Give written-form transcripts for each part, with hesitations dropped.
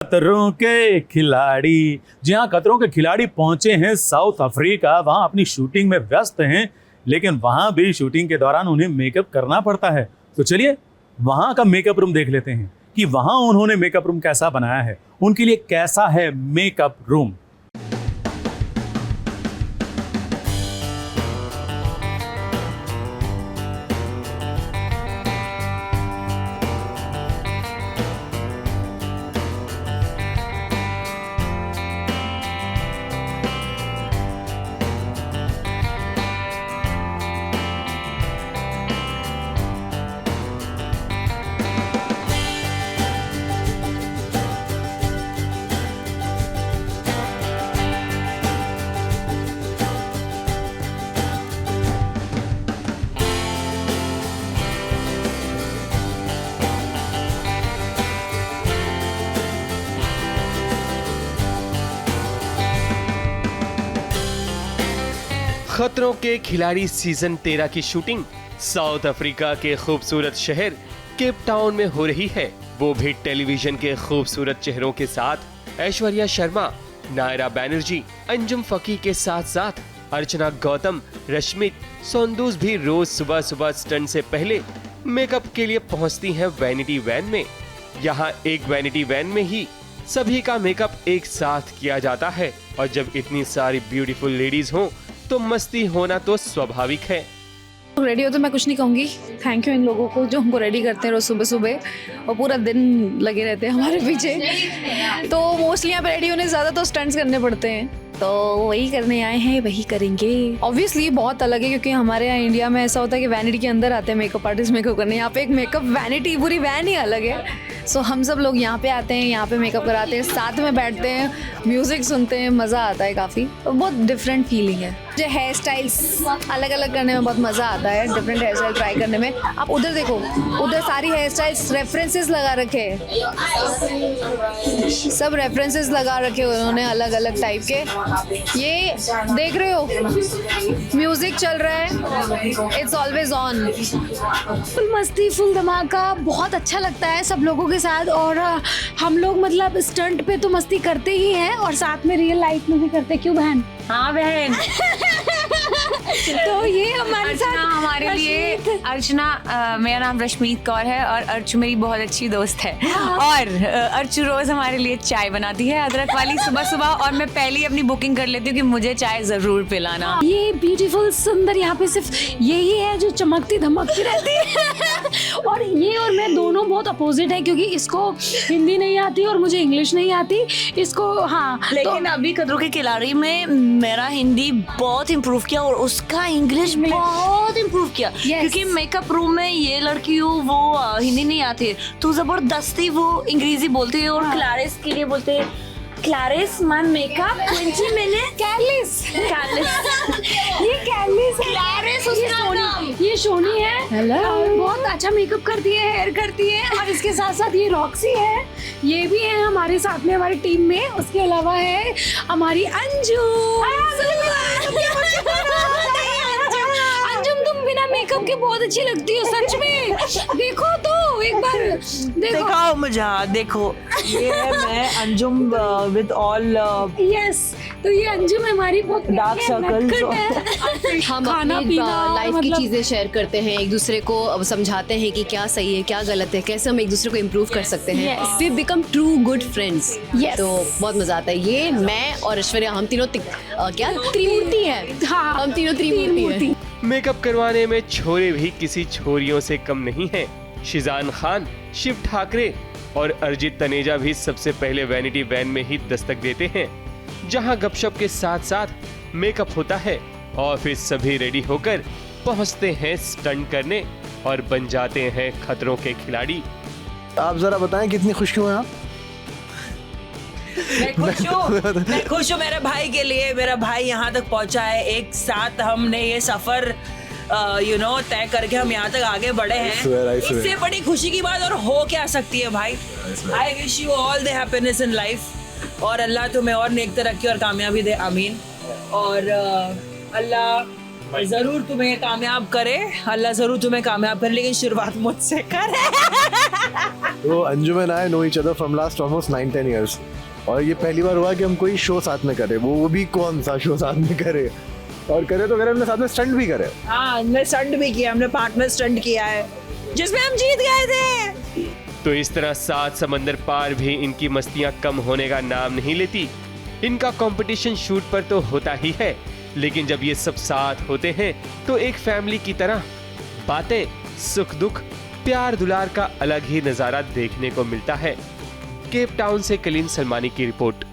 खतरों के खिलाड़ी। जी हाँ, खतरों के खिलाड़ी पहुंचे हैं साउथ अफ्रीका। वहां अपनी शूटिंग में व्यस्त हैं, लेकिन वहां भी शूटिंग के दौरान उन्हें मेकअप करना पड़ता है। तो चलिए वहां का मेकअप रूम देख लेते हैं कि वहां उन्होंने मेकअप रूम कैसा बनाया है, उनके लिए कैसा है मेकअप रूम। खतरों के खिलाड़ी सीजन 13 की शूटिंग साउथ अफ्रीका के खूबसूरत शहर केप टाउन में हो रही है, वो भी टेलीविजन के खूबसूरत चेहरों के साथ। ऐश्वर्या शर्मा, नायरा बैनर्जी, अंजुम फकी के साथ साथ अर्चना गौतम, रश्मित, सोंदूस भी रोज सुबह सुबह स्टंट से पहले मेकअप के लिए पहुंचती हैं वैनिटी वैन में। यहाँ एक वैनिटी वैन में ही सभी का मेकअप एक साथ किया जाता है, और जब इतनी सारी ब्यूटीफुल लेडीज हों तो मस्ती होना तो स्वाभाविक है। रेडी हो तो मैं कुछ नहीं कहूँगी, थैंक यू इन लोगों को जो हमको रेडी करते हैं रोज सुबह सुबह और पूरा दिन लगे रहते हैं हमारे पीछे। तो मोस्टली यहाँ पे रेडी होने से ज़्यादा तो स्टंट्स करने पड़ते हैं, तो वही करने आए हैं, वही करेंगे। ऑब्वियसली बहुत अलग है, क्योंकि हमारे यहाँ इंडिया में ऐसा होता है कि वैनिटी के अंदर आते हैं मेकअप आर्टिस्ट मेकअप करने। यहाँ पे एक मेकअप वैनिटी पूरी वैन ही अलग है। सो हम सब लोग यहाँ पे आते हैं, यहाँ पे मेकअप कराते हैं, साथ में बैठते हैं, म्यूजिक सुनते हैं, मज़ा आता है काफ़ी। तो बहुत डिफरेंट फीलिंग है। जो हेयर स्टाइल्स अलग अलग करने में बहुत मज़ा आता है, डिफरेंट हेयर स्टाइल ट्राई करने में। आप उधर देखो, उधर सारी हेयर स्टाइल्स रेफरेंसेस लगा रखे हैं, सब रेफरेंसेस लगा रखे उन्होंने अलग अलग टाइप के। ये देख रहे हो, म्यूजिक चल रहा है, इट्स ऑलवेज ऑन। फुल मस्ती, फुल धमाका, बहुत अच्छा लगता है सब लोगों के साथ। और हम लोग मतलब स्टंट पे तो मस्ती करते ही हैं और साथ में रियल लाइफ में भी करते। क्यों बहन? हाँ बहन। तो ये हमारे साथ हमारे लिए अर्चना, मेरा नाम रश्मीत कौर है और अर्चु मेरी बहुत अच्छी दोस्त है। और अर्चु रोज हमारे लिए चाय बनाती है अदरक वाली सुबह सुबह, और मैं पहले ही अपनी बुकिंग कर लेती हूँ कि मुझे चाय जरूर पिलाना। ये ब्यूटीफुल सुंदर यहाँ पे सिर्फ यही है जो चमकती धमकती रहती है। और ये और मैं दोनों बहुत अपोजिट है, क्योंकि इसको हिंदी नहीं आती और मुझे इंग्लिश नहीं आती। इसको हाँ, लेकिन अभी खतरों के खिलाड़ी में मेरा हिंदी बहुत इम्प्रूव किया और उसका इंग्लिश बहुत इम्प्रूव किया। क्योंकि मेकअप रूम में ये लड़की हो वो हिंदी नहीं आती है, तो जबरदस्ती वो अंग्रेजी बोलती है। और क्लारिस के लिए बोलते हैं क्लारिस मैम मेकअप 20 मिनट कैलिस। ये कैलिस, क्लारिस उसका नाम। ये शोनी है। हेलो। बहुत अच्छा मेकअप करती है, हेयर करती है। और इसके साथ साथ ये रॉक्सी है, ये भी है हमारे साथ में हमारी टीम में। उसके अलावा है हमारी अंजू। अंजुम, तुम बिना मेकअप के बहुत अच्छी लगती हो सच में। देखो तो एक बार दिखाओ मुझे, देखो ये है मैं अंजुम विद ऑल यस। तो ये अंजुम हमारी बहुत डार्क सर्कल्स। हम खाना अपनी पीना लाइफ की मतलब- चीजें शेयर करते हैं, एक दूसरे को अब समझाते हैं कि क्या सही है क्या गलत है, कैसे हम एक दूसरे को इम्प्रूव कर सकते हैं। Yes. We become true good friends. Yes. तो बहुत मजा आता है। ये मैं और ऐश्वर्या, हम तीनों क्या त्रिमूर्ति हैं। हाँ, हम तीनों त्रिमूर्ति हैं। मेकअप करवाने में छोरे भी किसी छोरियों से कम नहीं हैं। शिजान खान, शिव ठाकरे और अरिजीत तनेजा भी सबसे पहले वैनिटी वैन में ही दस्तक देते हैं, जहां गपशप के साथ साथ मेकअप होता है, और फिर सभी रेडी होकर पहुंचते हैं स्टंट करने और बन जाते हैं खतरों के खिलाड़ी। आप जरा बताएं कितनी खुश क्यों हैं आप? मैं खुश हूँ मेरे भाई के लिए। मेरा भाई यहाँ तक पहुँचा है, एक साथ हमने ये सफर तय करके हम यहाँ तक आगे बढ़े हैं। इससे बड़ी खुशी की बात और हो क्या सकती है भाई। I wish you all the happiness in life, और अल्लाह तुम्हें और नेक तरक्की और कामयाबी दे, आमीन। और अल्लाह जरूर तुम्हें कामयाब करे, अल्लाह जरूर तुम्हें कामयाब करे, लेकिन शुरुआत मुझसे करे। तो Anjum and I know each other from last almost 9-10 years, और ये पहली बार हुआ कि हम कोई शो साथ में करें, वो भी कौन सा शो साथ में करे, और करे तो करे हमने साथ में स्टंट भी करे। हाँ, हमने स्टंट भी किया, हमने पार्टनर स्टंट किया है जिसमें हम जीत गए थे। तो इस तरह 7 समंदर पार भी इनकी मस्तियां कम होने का नाम नहीं लेती। इनका कंपटीशन शूट पर तो होता ही है, लेकिन जब ये सब साथ होते हैं तो एक फैमिली की तरह बातें, सुख दुख, प्यार दुलार का अलग ही नजारा देखने को मिलता है। केप टाउन से कलीन सलमानी की रिपोर्ट।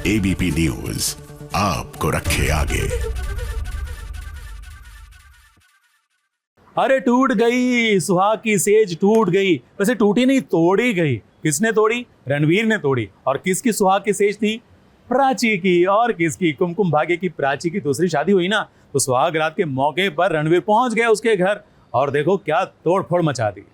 एबीपी न्यूज आपको रखे आगे। अरे टूट गई सुहाग की सेज, टूट गई। वैसे टूटी नहीं, तोड़ी गई। किसने तोड़ी? रणवीर ने तोड़ी। और किसकी सुहाग की सेज थी? प्राची की। और किसकी? कुमकुम भाग्य की प्राची की दूसरी शादी हुई ना, तो सुहाग रात के मौके पर रणवीर पहुंच गया उसके घर, और देखो क्या तोड़ फोड़ मचा दी।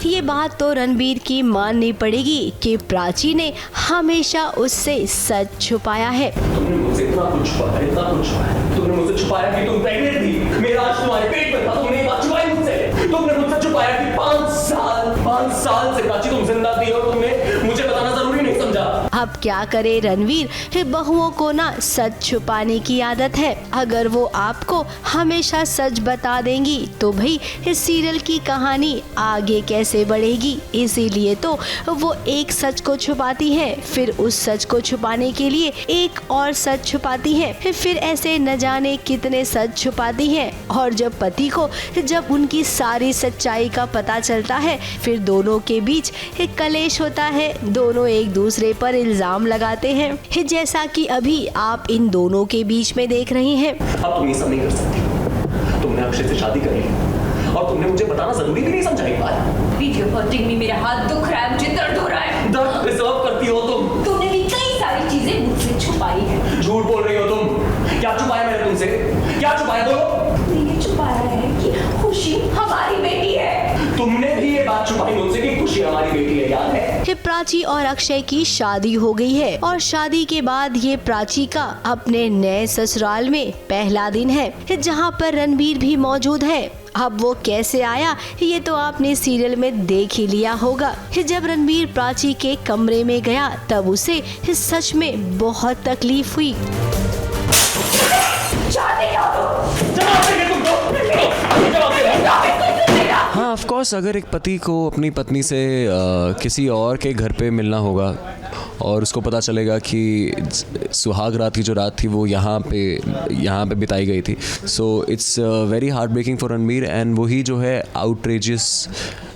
ये बात तो रणबीर की माननी पड़ेगी कि प्राची ने हमेशा उससे सच छुपाया है। तुमने मुझसे इतना कुछ छुपाया, तुमने मुझसे छुपाया कि तुम प्रेग्नेंट थी, मेरा आज तुम्हारे पेट में था, तुमने ये बात छुपाई मुझसे। तुमने मुझसे छुपाया कि 5 साल से प्राची तुम जिंदा थी, और तुमने मुझे बताना जरूरी नहीं समझा। अब क्या करे रणवीर, बहुओं को ना सच छुपाने की आदत है। अगर वो आपको हमेशा सच बता देंगी तो भाई इस सीरियल की कहानी आगे कैसे बढ़ेगी। इसीलिए तो वो एक सच को छुपाती है, फिर उस सच को छुपाने के लिए एक और सच छुपाती है, फिर ऐसे न जाने कितने सच छुपाती है। और जब पति को जब उनकी सारी सच्चाई का पता चलता है, फिर दोनों के बीच एक कलेश होता है। दोनों एक दूसरे पर इल्जाम लगाते हैं, जैसा कि अभी आप इन दोनों के बीच में देख रहे हैं। अब तुम ये सब नहीं कर सकती। तुमने अक्षय से शादी कर ली, और तुमने मुझे बताना जरूरी भी नहीं समझा एक बार। वीडियो हर्टिंग में मेरा हाथ दुख रहा है, मुझे दर्द हो रहा है। दर्द डिजर्व करती हो तुम। तुमने भी कई सारी चीजें मुझसे छुपाई है। झूठ बोल रही हो तुम। क्या छुपाया मैंने तुमसे? क्या छुपाया? बोलो। ये छुपाया है कि खुशी हमारी बेटी है। तुमने भी ये बात छुपाई मुझसे कि खुशी हमारी बेटी है, याद है? प्राची और अक्षय की शादी हो गई है, और शादी के बाद ये प्राची का अपने नए ससुराल में पहला दिन है, जहाँ पर रणबीर भी मौजूद है। अब वो कैसे आया ये तो आपने सीरियल में देख ही लिया होगा। जब रणबीर प्राची के कमरे में गया तब उसे सच में बहुत तकलीफ हुई। हाँ, ऑफ कोर्स अगर एक पति को अपनी पत्नी से किसी और के घर पे मिलना होगा, और उसको पता चलेगा कि सुहाग रात की जो रात थी वो यहाँ पे बिताई गई थी, so it's very heart breaking for Ranbir. And वही जो है आउटरेजियस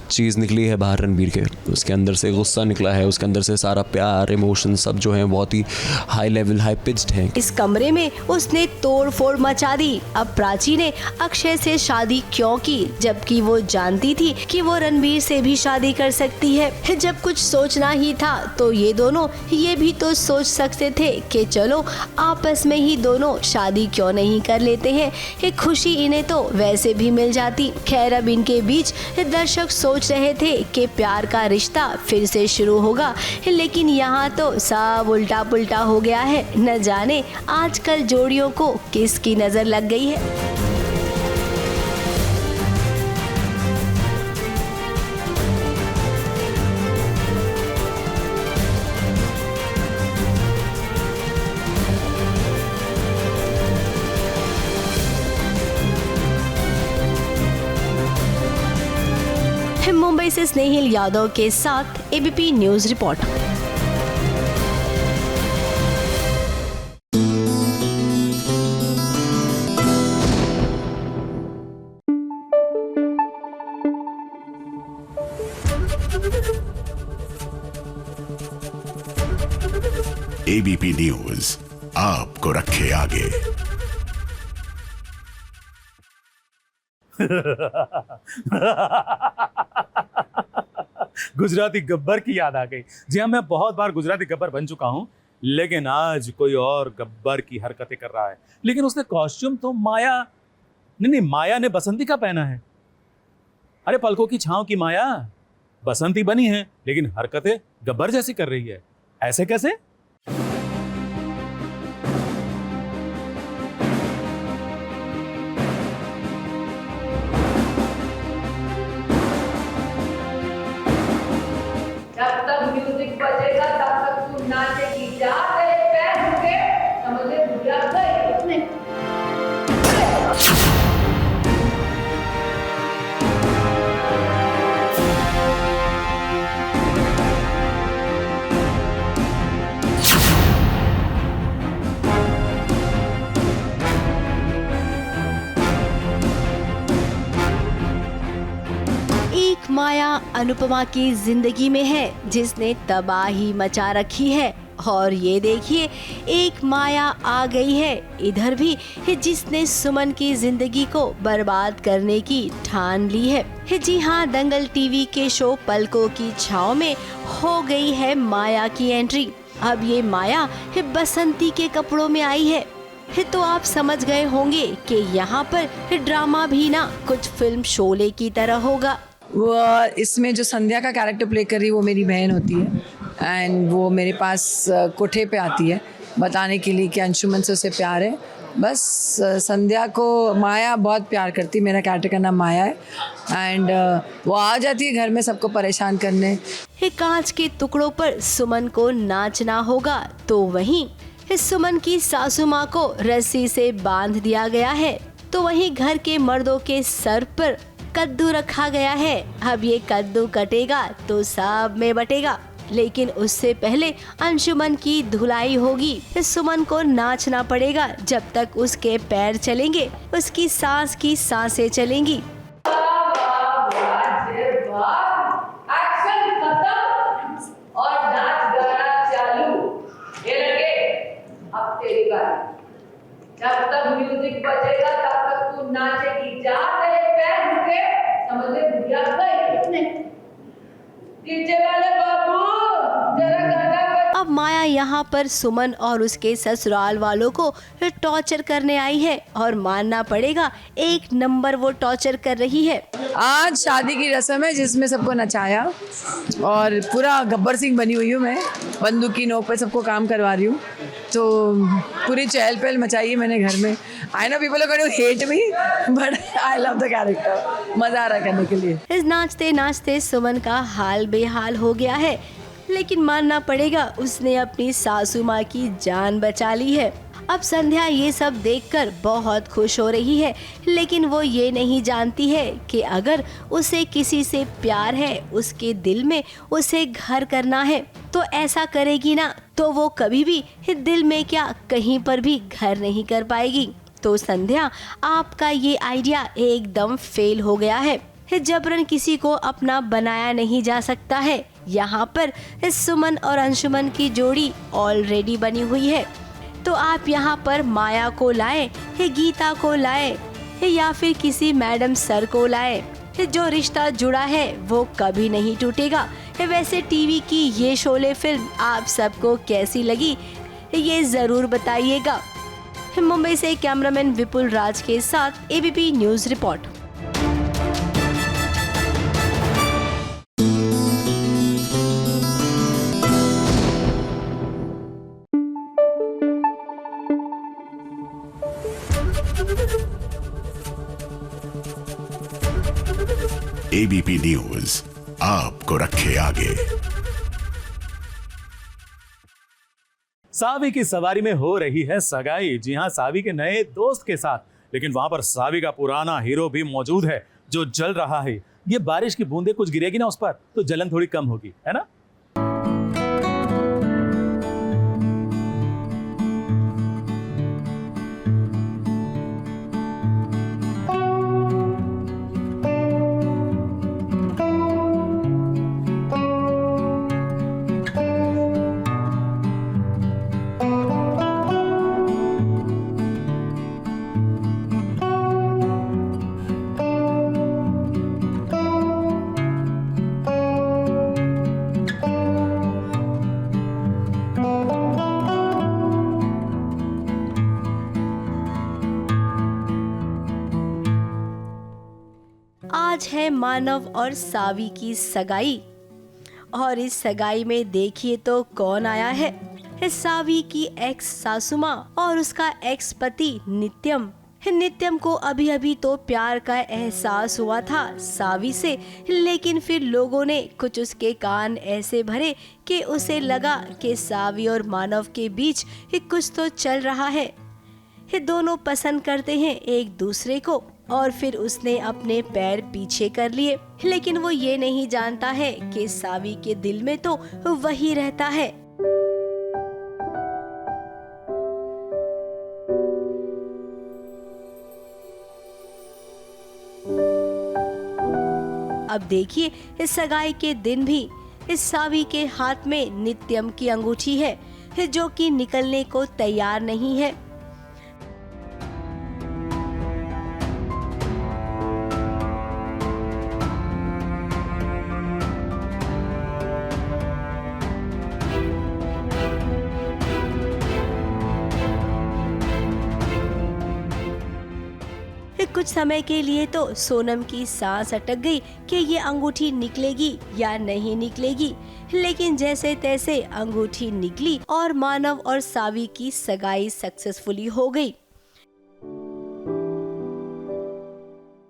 चीज़ निकली है बाहर रणबीर के, उसके अंदर से गुस्सा निकला है, उसके अंदर से सारा प्यार, इमोशन सब जो है बहुत ही हाई लेवल, हाई पिच्ड हैं। इस कमरे में उसने तोड़ फोड़ मचा दी। अब प्राची ने अक्षय से शादी क्यों की, जबकि वो जानती थी कि वो रणबीर से भी शादी कर सकती है। जब कुछ सोचना ही था तो ये दोनों ये भी तो सोच सकते थे कि चलो आपस में ही दोनों शादी क्यों नहीं कर लेते हैं, एक खुशी इन्हें तो वैसे भी मिल जाती। खैर अब इनके बीच दर्शक सोच रहे थे कि प्यार का रिश्ता फिर से शुरू होगा, लेकिन यहाँ तो सब उल्टा पुल्टा हो गया है। न जाने आजकल जोड़ियों को किसकी नजर लग गई है। स्नेहिल यादव के साथ ABP news report. ABP news आपको रखे आगे। गुजराती गब्बर की याद आ गई। जी हाँ, मैं बहुत बार गुजराती गब्बर बन चुका हूं, लेकिन आज कोई और गब्बर की हरकतें कर रहा है। लेकिन उसने कॉस्ट्यूम तो माया ने बसंती का पहना है। अरे पलकों की छांव की माया बसंती बनी है, लेकिन हरकतें गब्बर जैसी कर रही है। ऐसे कैसे? जब तक म्यूजिक बजेगा तब तक तू नाचेगी। जा तेरे पैर झुके, समझ ले बुढ़िया गई उसने। एक माया अनुपमा की जिंदगी में है जिसने तबाही मचा रखी है, और ये देखिए एक माया आ गई है इधर भी जिसने सुमन की जिंदगी को बर्बाद करने की ठान ली है। जी हाँ, दंगल टीवी के शो पलकों की छांव में हो गई है माया की एंट्री। अब ये माया बसंती के कपड़ों में आई है। तो आप समझ गए होंगे कि यहाँ पर ड्रामा भी ना कुछ फिल्म शोले की तरह होगा। वो इसमें जो संध्या का कैरेक्टर प्ले कर रही है वो मेरी बहन होती है, एंड वो मेरे पास कोठे पे आती है बताने के लिए कि अंशुमन से उसे प्यार है। बस संध्या को माया बहुत प्यार करती है, मेरा कैरेक्टर का नाम माया है, एंड वो आ जाती है घर में सबको परेशान करने। कांच के टुकड़ों पर सुमन को नाचना होगा, तो वहीं सुमन की सासू माँ को रस्सी से बांध दिया गया है, तो वहीं घर के मर्दों के सर पर कद्दू रखा गया है। अब ये कद्दू कटेगा तो सब में बटेगा, लेकिन उससे पहले अंशुमन की धुलाई होगी। सुमन को नाचना पड़ेगा, जब तक उसके पैर चलेंगे उसकी सांस की सांसें चलेंगी। एक्शन खत्म और नाच गाना चालू। ये लड़के, अब तेरी बारी। जब तक म्यूजिक बजेगा तब तक तू नाचेगी। जा तेरे पैर झुके, समझ ले बुढ़िया गई उसने। डीजे वाले बाबू जरा गाना बजा। अब माया यहाँ पर सुमन और उसके ससुराल वालों को टॉर्चर करने आई है, और मानना पड़ेगा एक नंबर वो टॉर्चर कर रही है। आज शादी की रस्म है जिसमें सबको नचाया, और पूरा गब्बर सिंह बनी हुई हूँ मैं, बंदूक की नोक पे सबको काम करवा रही हूँ। तो पूरी चहल पहल मचाई है मैंने घर में। I know people are going to hate me, but I love the character. मजा आ रहा है करने के लिए। इस नाचते नाचते सुमन का हाल बेहाल हो गया है, लेकिन मानना पड़ेगा उसने अपनी सासू माँ की जान बचा ली है। अब संध्या ये सब देखकर बहुत खुश हो रही है, लेकिन वो ये नहीं जानती है कि अगर उसे किसी से प्यार है, उसके दिल में उसे घर करना है, तो ऐसा करेगी ना तो वो कभी भी दिल में क्या कहीं पर भी घर नहीं कर पाएगी। तो संध्या, आपका ये आइडिया एकदम फेल हो गया है। जबरन किसी को अपना बनाया नहीं जा सकता है। यहाँ पर सुमन और अंशुमन की जोड़ी ऑलरेडी बनी हुई है, तो आप यहाँ पर माया को लाए, गीता को लाए, या फिर किसी मैडम सर को लाए। जो रिश्ता जुड़ा है वो कभी नहीं टूटेगा। वैसे टीवी की ये शोले फिल्म आप सबको कैसी लगी ये जरूर बताइएगा। मुंबई से कैमरामैन विपुल राज के साथ ABP news report. ABP news आपको रखे आगे। सावी की सवारी में हो रही है सगाई। जी हाँ, सावी के नए दोस्त के साथ, लेकिन वहां पर सावी का पुराना हीरो भी मौजूद है जो जल रहा है। ये बारिश की बूंदे कुछ गिरेगी ना उस पर तो जलन थोड़ी कम होगी, है ना? आज है मानव और सावी की सगाई और इस सगाई में देखिए तो कौन आया है सावी की एक्स सासू माँ और उसका एक्स पति नित्यम। नित्यम को अभी अभी तो प्यार का एहसास हुआ था सावी से, लेकिन फिर लोगों ने कुछ उसके कान ऐसे भरे कि उसे लगा कि सावी और मानव के बीच कुछ तो चल रहा है। दोनों पसंद करते हैं एक दूसरे को और फिर उसने अपने पैर पीछे कर लिए, लेकिन वो ये नहीं जानता है कि सावी के दिल में तो वही रहता है। अब देखिए इस सगाई के दिन भी इस सावी के हाथ में नित्यम की अंगूठी है जो कि निकलने को तैयार नहीं है। कुछ समय के लिए तो सोनम की सांस अटक गई कि ये अंगूठी निकलेगी या नहीं निकलेगी, लेकिन जैसे तैसे अंगूठी निकली और मानव और सावी की सगाई सक्सेसफुली हो गई।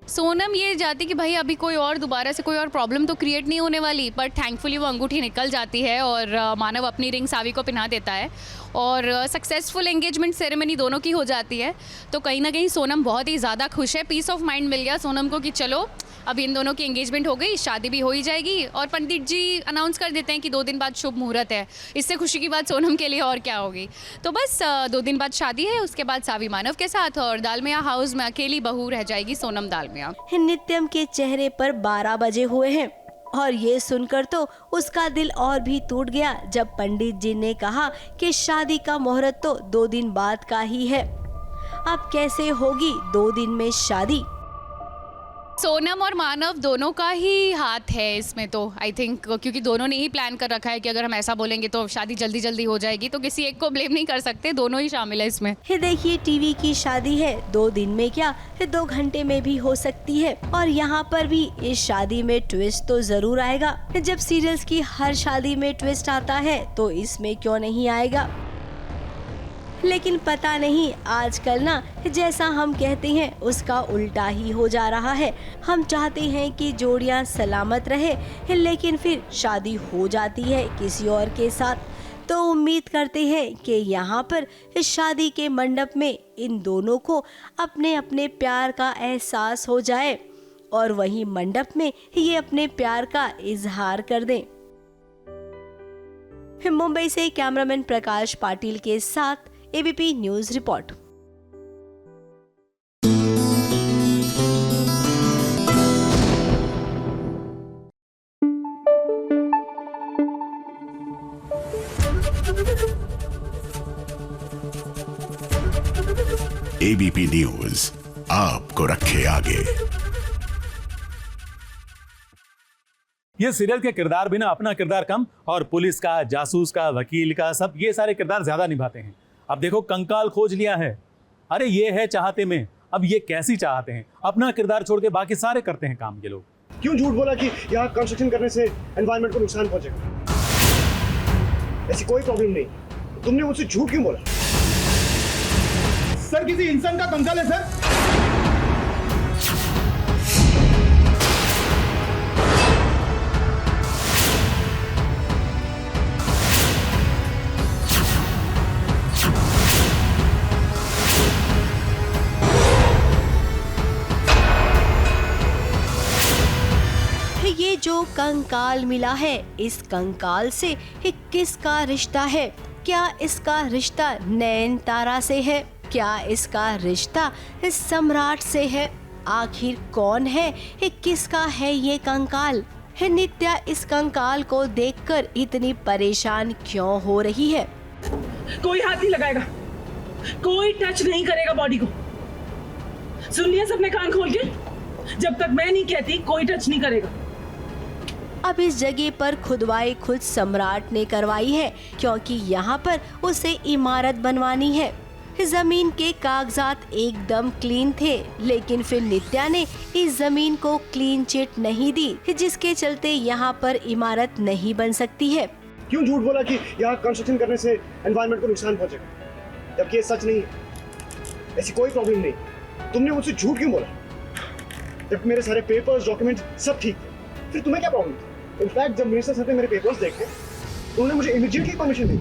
सोनम ये चाहती कि भाई अभी कोई और दोबारा से कोई और प्रॉब्लम तो क्रिएट नहीं होने वाली, पर थैंकफुली वो अंगूठी निकल जाती है और मानव अपनी रिंग सावी को पहना देता है और सक्सेसफुल एंगेजमेंट सेरेमनी दोनों की हो जाती है। तो कहीं ना कहीं सोनम बहुत ही ज़्यादा खुश है, पीस ऑफ माइंड मिल गया सोनम को कि चलो अब इन दोनों की एंगेजमेंट हो गई, शादी भी हो ही जाएगी और पंडित जी अनाउंस कर देते हैं कि 2 दिन बाद शुभ मुहूर्त है। इससे खुशी की बात सोनम के लिए और क्या होगी। तो बस 2 दिन बाद शादी है, उसके बाद सावी मानव के साथ और दालमिया हाउस में अकेली बहू रह जाएगी सोनम दालमिया। नित्यम के चेहरे पर 12 बजे हुए हैं और ये सुनकर तो उसका दिल और भी टूट गया जब पंडित जी ने कहा कि शादी का मुहूर्त तो 2 दिन बाद का ही है। अब कैसे होगी 2 दिन में शादी। सोनम और मानव दोनों का ही हाथ है इसमें तो आई थिंक, क्योंकि दोनों ने ही प्लान कर रखा है कि अगर हम ऐसा बोलेंगे तो शादी जल्दी जल्दी हो जाएगी, तो किसी एक को ब्लेम नहीं कर सकते, दोनों ही शामिल है इसमें। देखिए टीवी की शादी है 2 दिन में क्या 2 घंटे में भी हो सकती है और यहाँ पर भी इस शादी में ट्विस्ट तो जरूर आएगा। जब सीरियल्स की हर शादी में ट्विस्ट आता है तो इसमें क्यों नहीं आएगा। लेकिन पता नहीं आजकल ना जैसा हम कहते हैं उसका उल्टा ही हो जा रहा है। हम चाहते हैं कि जोड़ियां सलामत रहे लेकिन फिर शादी हो जाती है किसी और के साथ। तो उम्मीद करते हैं कि यहाँ पर इस शादी के मंडप में इन दोनों को अपने अपने प्यार का एहसास हो जाए और वहीं मंडप में ये अपने प्यार का इजहार कर दें। मुंबई से कैमरामैन प्रकाश पाटिल के साथ ABP news report. ABP news आपको रखे आगे। ये सीरियल के किरदार भी ना अपना किरदार कम और पुलिस का, जासूस का, वकील का, सब ये सारे किरदार ज्यादा निभाते हैं। अब देखो कंकाल खोज लिया है, अरे ये है चाहते में। अब ये कैसी चाहते हैं, अपना किरदार छोड़ के बाकी सारे करते हैं काम ये लोग। क्यों झूठ बोला कि यहाँ कंस्ट्रक्शन करने से एनवायरनमेंट को नुकसान पहुंचेगा? ऐसी कोई प्रॉब्लम नहीं, तुमने मुझसे झूठ क्यों बोला? सर किसी इंसान का कंकाल है सर। कंकाल मिला है। इस कंकाल से किसका रिश्ता है? क्या इसका रिश्ता नयनतारा से है? क्या इसका रिश्ता सम्राट से है? आखिर कौन है? किसका है ये कंकाल? नित्या इस कंकाल को देखकर इतनी परेशान क्यों हो रही है? कोई हाथ नहीं लगाएगा, कोई टच नहीं करेगा बॉडी को। सुन लिया सबने कान खोल के? जब तक मैं नहीं कहती कोई टच नहीं करेगा। अब इस जगह पर खुदवाई खुद सम्राट ने करवाई है, क्योंकि यहाँ पर उसे इमारत बनवानी है। जमीन के कागजात एकदम क्लीन थे, लेकिन फिर नित्या ने इस जमीन को क्लीन चिट नहीं दी, जिसके चलते यहाँ पर इमारत नहीं बन सकती है। क्यों झूठ बोला कि यहाँ कंस्ट्रक्शन करने से एनवायरनमेंट को नुकसान पहुंचेगा, जबकि ये सच नहीं है। ऐसी कोई प्रॉब्लम नहीं। तुमने मुझसे झूठ क्यों बोला? जब मेरे सारे पेपर्स, डॉक्यूमेंट सब ठीक थे, फिर तुम्हें क्या प्रॉब्लम थी? इनफैक्ट जब मिनिस्टर साहब ने मेरे पेपर्स देखे तो उन्होंने मुझे इमीडिएटली परमिशन दी,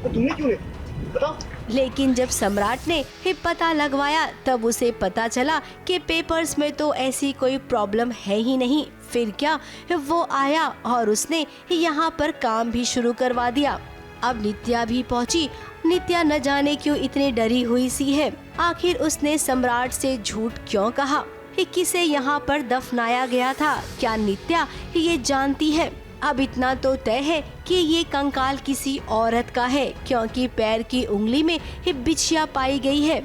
तो तुमने क्यों नहीं? बताओ। लेकिन जब सम्राट ने पता लगवाया तब उसे पता चला कि पेपर्स में तो ऐसी कोई प्रॉब्लम है ही नहीं। फिर क्या, वो आया और उसने यहाँ पर काम भी शुरू करवा दिया। अब नित्या भी पहुँची। नित्या न जाने क्यों इतनी डरी हुई सी है। आखिर उसने सम्राट से झूठ क्यों कहा? किसे यहाँ पर दफनाया गया था? क्या नित्या ये जानती है? अब इतना तो तय है कि ये कंकाल किसी औरत का है, क्योंकि पैर की उंगली में बिछिया पाई गई है।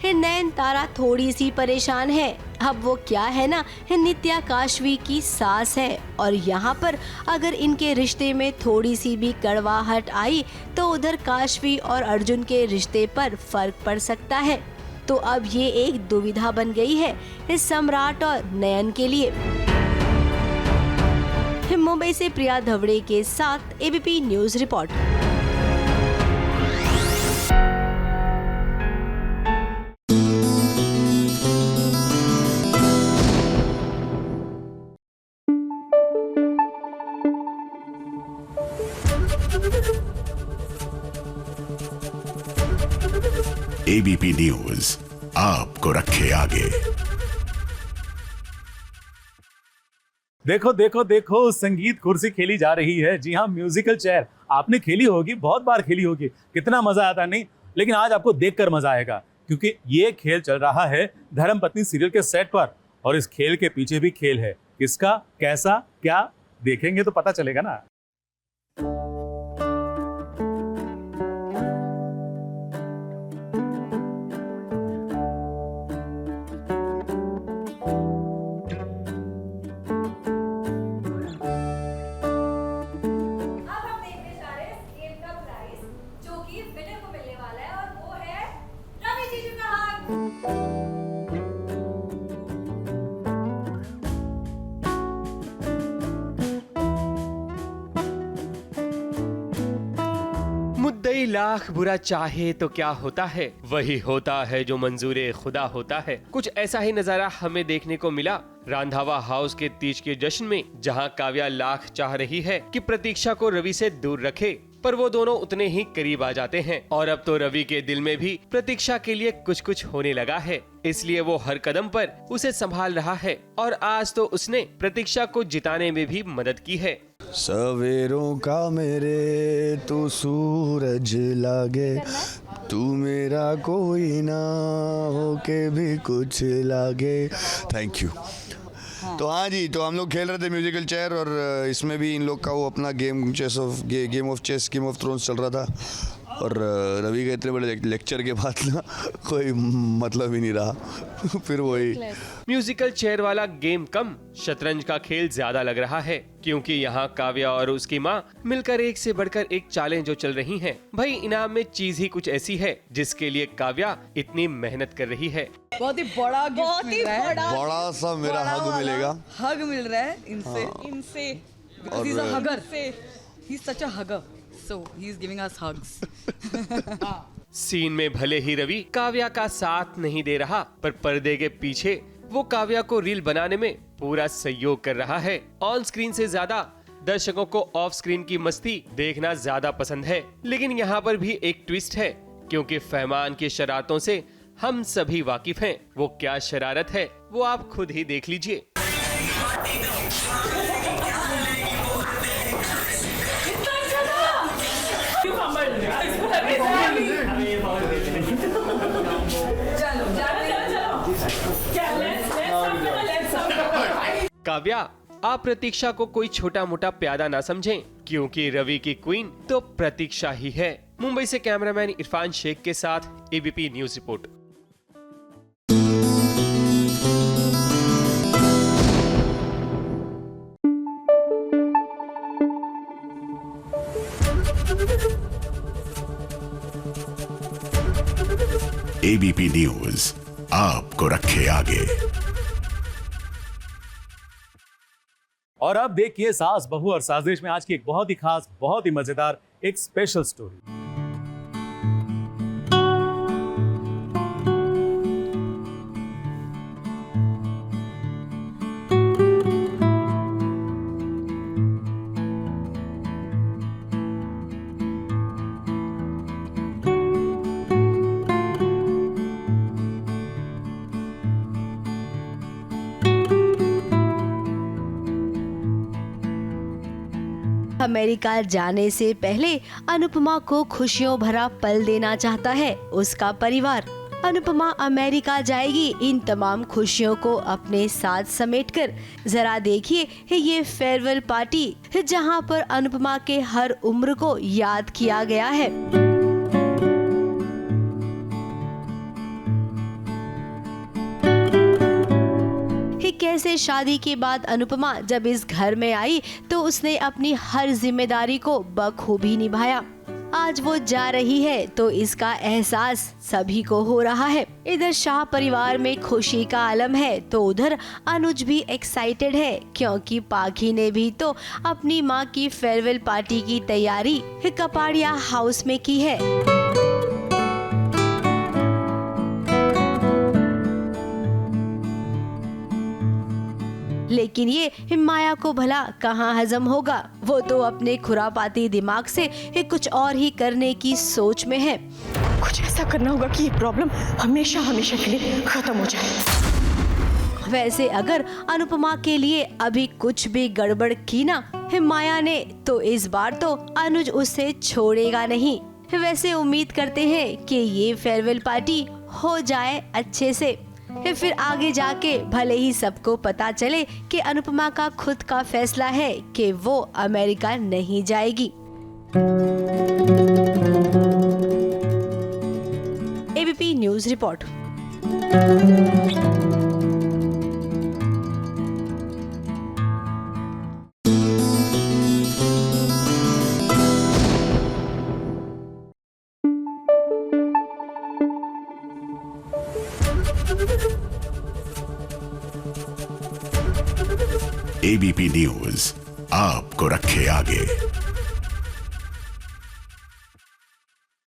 नयनतारा थोड़ी सी परेशान है। अब वो क्या है ना, नित्या काशवी की सास है, और यहाँ पर अगर इनके रिश्ते में थोड़ी सी भी कड़वाहट आई तो उधर काशवी और अर्जुन के रिश्ते पर फर्क पड़ सकता है। तो अब ये एक दुविधा बन गई है इस सम्राट और नयन के लिए। मुंबई से प्रिया धवड़े के साथ ABP news report. ABP news आपको रखे आगे। देखो देखो देखो, संगीत कुर्सी खेली जा रही है। जी हाँ, म्यूजिकल चेयर आपने खेली होगी, बहुत बार खेली होगी। कितना मजा आता नहीं, लेकिन आज आपको देखकर मजा आएगा, क्योंकि ये खेल चल रहा है धर्मपत्नी सीरियल के सेट पर, और इस खेल के पीछे भी खेल है। किसका, कैसा, क्या, देखेंगे तो पता चलेगा ना। मुद्दई लाख बुरा चाहे तो क्या होता है, वही होता है जो मंजूरे खुदा होता है। कुछ ऐसा ही नजारा हमें देखने को मिला रांधावा हाउस के तीज के जश्न में, जहां काव्या लाख चाह रही है कि प्रतीक्षा को रवि से दूर रखे, पर वो दोनों उतने ही करीब आ जाते हैं। और अब तो रवि के दिल में भी प्रतीक्षा के लिए कुछ कुछ होने लगा है, इसलिए वो हर कदम पर उसे संभाल रहा है। और आज तो उसने प्रतीक्षा को जिताने में भी मदद की है। सवेरों का मेरे तू सूरज लागे, तू मेरा कोई ना हो के भी कुछ लागे। Thank you. तो हाँ जी, तो हम लोग खेल रहे थे म्यूजिकल चेयर, और इसमें भी इन लोग का वो अपना गेम ऑफ थ्रोन्स चल रहा था। और रवि के इतने बड़े लेक्चर के बाद ना कोई मतलब ही नहीं रहा। फिर वही म्यूजिकल चेयर वाला गेम कम, शतरंज का खेल ज्यादा लग रहा है, क्योंकि यहाँ काव्या और उसकी माँ मिलकर एक से बढ़कर एक चालें जो चल रही हैं। भाई इनाम में चीज ही कुछ ऐसी है जिसके लिए काव्या इतनी मेहनत कर रही है। बहुत ही बड़ा, बहुत ही बड़ा सा मेरा हग मिलेगा। हग मिल रहा है इनसे, इनसे। Because he's a hugger. He's such a hugger. So he's giving us hugs. Scene में भले ही रवि काव्या का साथ नहीं दे रहा, पर पर्दे के पीछे वो काव्या को रील बनाने में पूरा सहयोग कर रहा है। ऑन स्क्रीन से ज्यादा दर्शकों को ऑफ स्क्रीन की मस्ती देखना ज्यादा पसंद है। लेकिन यहाँ पर भी एक ट्विस्ट है, क्योंकि फहमान की शरारतों से हम सभी वाकिफ हैं। वो क्या शरारत है वो आप खुद ही देख लीजिए। काव्या, आप प्रतीक्षा को कोई छोटा मोटा प्यादा ना समझें, क्योंकि रवि की क्वीन तो प्रतीक्षा ही है। मुंबई से कैमरामैन इरफान शेख के साथ ABP news report. ABP news आपको रखे आगे। और अब देखिए सास बहू और साजिश में आज की एक बहुत ही खास, बहुत ही मजेदार एक स्पेशल स्टोरी। अमेरिका जाने से पहले अनुपमा को खुशियों भरा पल देना चाहता है उसका परिवार। अनुपमा अमेरिका जाएगी इन तमाम खुशियों को अपने साथ समेटकर। जरा देखिए ये फेयरवेल पार्टी जहां पर अनुपमा के हर उम्र को याद किया गया है। कैसे शादी के बाद अनुपमा जब इस घर में आई तो उसने अपनी हर जिम्मेदारी को बखूबी निभाया। आज वो जा रही है तो इसका एहसास सभी को हो रहा है। इधर शाह परिवार में खुशी का आलम है तो उधर अनुज भी एक्साइटेड है, क्योंकि पाखी ने भी तो अपनी माँ की फेयरवेल पार्टी की तैयारी कपाड़िया हाउस में की है। लेकिन ये माया को भला कहाँ हजम होगा, वो तो अपने खुरापाती दिमाग से कुछ और ही करने की सोच में है। कुछ ऐसा करना होगा कि ये प्रॉब्लम हमेशा हमेशा के लिए खत्म हो जाए। वैसे अगर अनुपमा के लिए अभी कुछ भी गड़बड़ की ना माया ने तो इस बार तो अनुज उसे छोड़ेगा नहीं। वैसे उम्मीद करते हैं कि ये फेयरवेल पार्टी हो जाए अच्छे से, फिर आगे जाके भले ही सबको पता चले कि अनुपमा का खुद का फैसला है कि वो अमेरिका नहीं जाएगी। ABP news report. ABP news आपको रखे आगे।